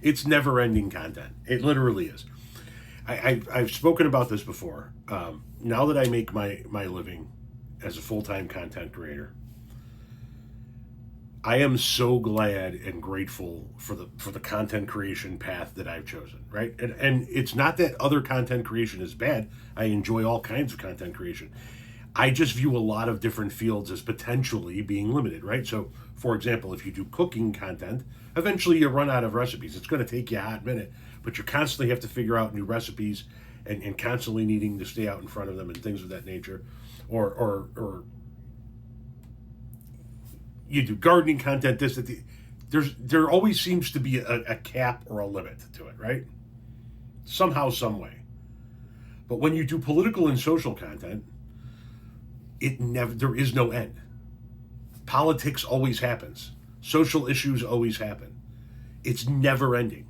It's never-ending content. It literally is. I've spoken about this before. Now that I make my living as a full-time content creator, I am so glad and grateful for the content creation path that I've chosen, right? And it's not that other content creation is bad. I enjoy all kinds of content creation. I just view a lot of different fields as potentially being limited, right? So, for example, if you do cooking content, eventually you run out of recipes. It's going to take you a hot minute, but you constantly have to figure out new recipes and constantly needing to stay out in front of them and things of that nature. Or you do gardening content, there always seems to be a cap or a limit to it, right? Somehow, some way. But when you do political and social content, there is no end. Politics always happens. Social issues always happen. It's never ending.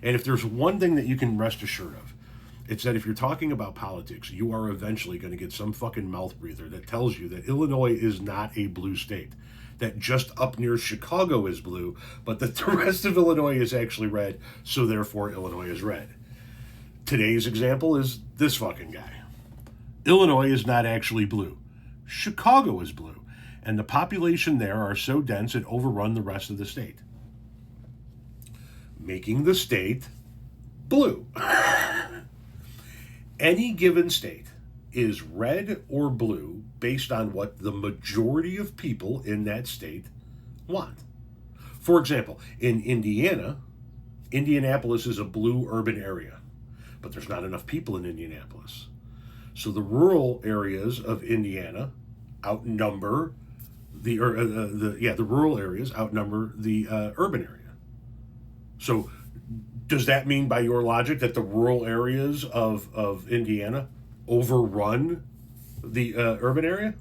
And if there's one thing that you can rest assured of, it's that if you're talking about politics, you are eventually going to get some fucking mouth breather that tells you that Illinois is not a blue state. That just up near Chicago is blue, but that the rest of Illinois is actually red, so therefore Illinois is red. Today's example is this fucking guy. Illinois is not actually blue. Chicago is blue, and the population there are so dense it overrun the rest of the state, making the state blue. Any given state is red or blue based on what the majority of people in that state want. For example, in Indiana, Indianapolis is a blue urban area, but there's not enough people in Indianapolis. So the rural areas of Indiana outnumber the rural areas outnumber the urban area. So does that mean, by your logic, that the rural areas of Indiana overrun the urban area?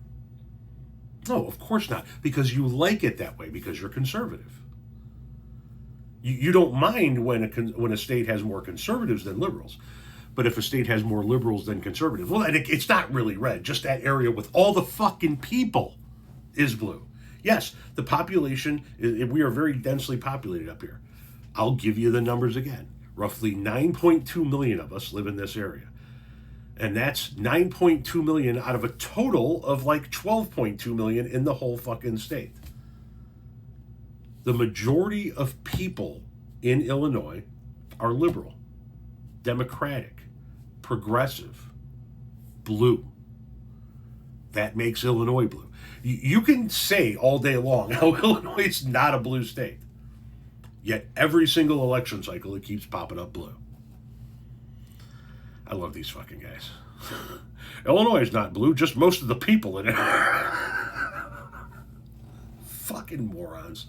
No, of course not, because you like it that way, because you're conservative. You don't mind when a state has more conservatives than liberals. But if a state has more liberals than conservatives, well, it's not really red. Just that area with all the fucking people is blue. Yes, the population, we are very densely populated up here. I'll give you the numbers again. Roughly 9.2 million of us live in this area. And that's 9.2 million out of a total of like 12.2 million in the whole fucking state. The majority of people in Illinois are liberal, Democratic, progressive, blue. That makes Illinois blue. You can say all day long how Illinois is not a blue state. Yet every single election cycle it keeps popping up blue. I love these fucking guys. Illinois is not blue, just most of the people in it. Fucking morons.